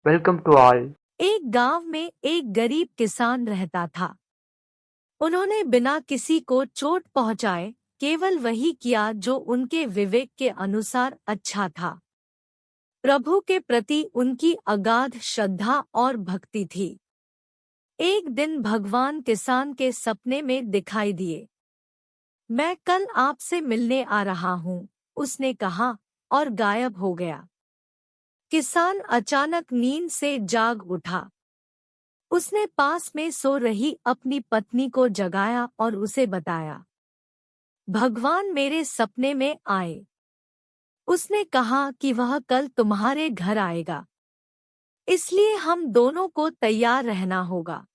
Welcome to all. एक गांव में एक गरीब किसान रहता था। उन्होंने बिना किसी को चोट पहुंचाए केवल वही किया जो उनके विवेक के अनुसार अच्छा था। प्रभु के प्रति उनकी अगाध श्रद्धा और भक्ति थी। एक दिन भगवान किसान के सपने में दिखाई दिए। मैं कल आपसे मिलने आ रहा हूँ, उसने कहा और गायब हो गया। किसान अचानक नींद से जाग उठा। उसने पास में सो रही अपनी पत्नी को जगाया और उसे बताया, भगवान मेरे सपने में आए। उसने कहा कि वह कल तुम्हारे घर आएगा, इसलिए हम दोनों को तैयार रहना होगा।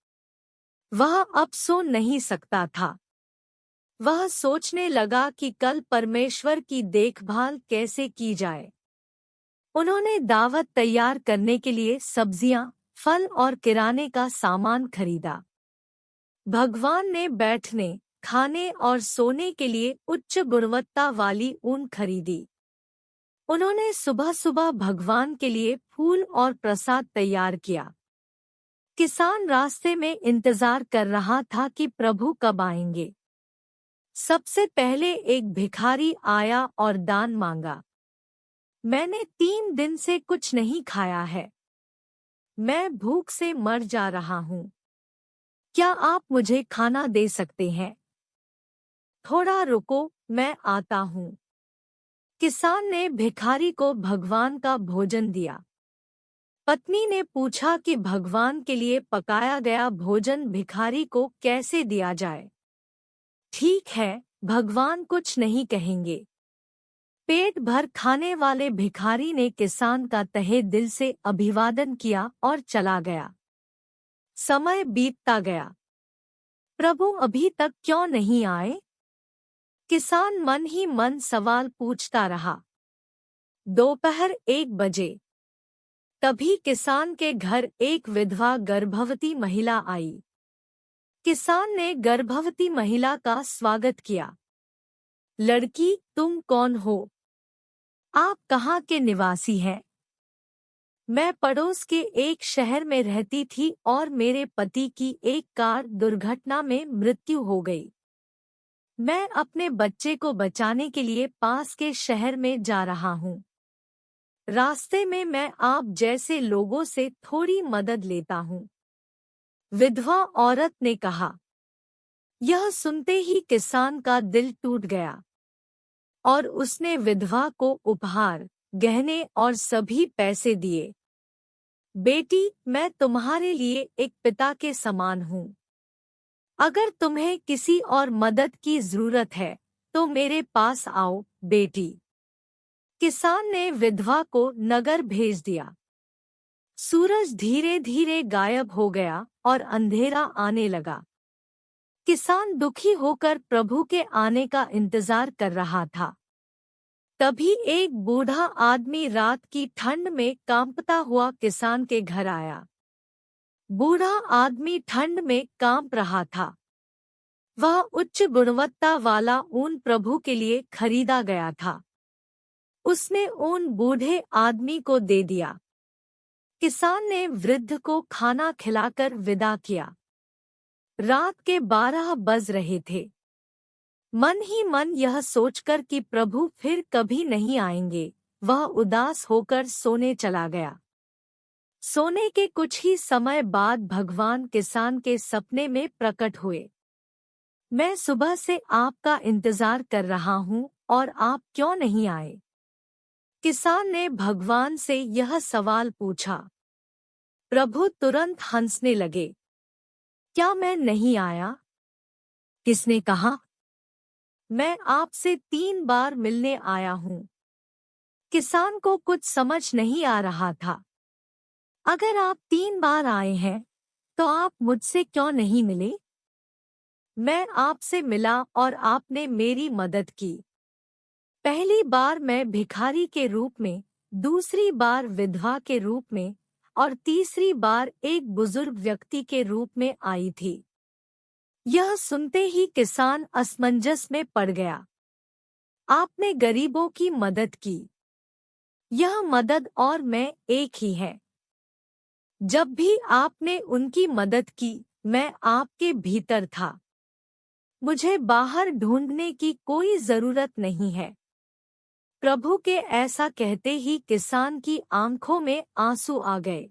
वह अब सो नहीं सकता था। वह सोचने लगा कि कल परमेश्वर की देखभाल कैसे की जाए। उन्होंने दावत तैयार करने के लिए सब्जियां, फल और किराने का सामान खरीदा। भगवान ने बैठने, खाने और सोने के लिए उच्च गुणवत्ता वाली ऊन खरीदी। उन्होंने सुबह सुबह भगवान के लिए फूल और प्रसाद तैयार किया। किसान रास्ते में इंतजार कर रहा था कि प्रभु कब आएंगे। सबसे पहले एक भिखारी आया और दान मांगा। मैंने 3 दिन से कुछ नहीं खाया है। मैं भूख से मर जा रहा हूँ। क्या आप मुझे खाना दे सकते हैं? थोड़ा रुको, मैं आता हूँ। किसान ने भिखारी को भगवान का भोजन दिया। पत्नी ने पूछा कि भगवान के लिए पकाया गया भोजन भिखारी को कैसे दिया जाए। ठीक है, भगवान कुछ नहीं कहेंगे। पेट भर खाने वाले भिखारी ने किसान का तहे दिल से अभिवादन किया और चला गया। समय बीतता गया। प्रभु अभी तक क्यों नहीं आए? किसान मन ही मन सवाल पूछता रहा। दोपहर 1 बजे तभी किसान के घर एक विधवा गर्भवती महिला आई। किसान ने गर्भवती महिला का स्वागत किया। लड़की, तुम कौन हो? आप कहाँ के निवासी हैं? मैं पड़ोस के एक शहर में रहती थी और मेरे पति की एक कार दुर्घटना में मृत्यु हो गई। मैं अपने बच्चे को बचाने के लिए पास के शहर में जा रहा हूँ। रास्ते में मैं आप जैसे लोगों से थोड़ी मदद लेता हूँ। विधवा औरत ने कहा। यह सुनते ही किसान का दिल टूट गया और उसने विधवा को उपहार, गहने और सभी पैसे दिए। बेटी, मैं तुम्हारे लिए एक पिता के समान हूँ। अगर तुम्हें किसी और मदद की जरूरत है तो मेरे पास आओ, बेटी। किसान ने विधवा को नगर भेज दिया। सूरज धीरे धीरे गायब हो गया और अंधेरा आने लगा। किसान दुखी होकर प्रभु के आने का इंतजार कर रहा था। तभी एक बूढ़ा आदमी रात की ठंड में कांपता हुआ किसान के घर आया। बूढ़ा आदमी ठंड में कांप रहा था। वह उच्च गुणवत्ता वाला ऊन प्रभु के लिए खरीदा गया था। उसने ऊन बूढ़े आदमी को दे दिया। किसान ने वृद्ध को खाना खिलाकर विदा किया। रात के 12 बज रहे थे। मन ही मन यह सोचकर कि प्रभु फिर कभी नहीं आएंगे, वह उदास होकर सोने चला गया। सोने के कुछ ही समय बाद भगवान किसान के सपने में प्रकट हुए। मैं सुबह से आपका इंतजार कर रहा हूँ और आप क्यों नहीं आए? किसान ने भगवान से यह सवाल पूछा। प्रभु तुरंत हंसने लगे। क्या मैं नहीं आया? किसने कहा? मैं आपसे 3 बार मिलने आया हूँ। किसान को कुछ समझ नहीं आ रहा था। अगर आप 3 बार आए हैं, तो आप मुझसे क्यों नहीं मिले? मैं आपसे मिला और आपने मेरी मदद की। पहली बार मैं भिखारी के रूप में, दूसरी बार विधवा के रूप में और तीसरी बार एक बुजुर्ग व्यक्ति के रूप में आई थी। यह सुनते ही किसान असमंजस में पड़ गया। आपने गरीबों की मदद की। यह मदद और मैं एक ही है। जब भी आपने उनकी मदद की, मैं आपके भीतर था। मुझे बाहर ढूंढने की कोई जरूरत नहीं है। प्रभु के ऐसा कहते ही किसान की आंखों में आंसू आ गए।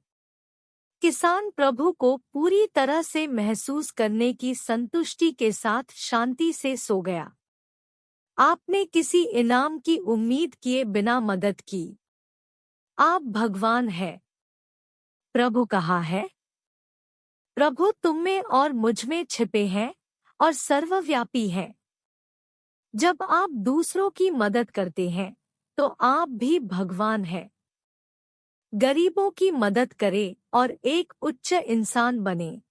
किसान प्रभु को पूरी तरह से महसूस करने की संतुष्टि के साथ शांति से सो गया। आपने किसी इनाम की उम्मीद किए बिना मदद की। आप भगवान हैं। प्रभु कहा है, प्रभु तुम में और मुझ में छिपे हैं और सर्वव्यापी हैं। जब आप दूसरों की मदद करते हैं, तो आप भी भगवान हैं। गरीबों की मदद करें और एक उच्च इंसान बने।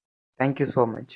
Thank you so much.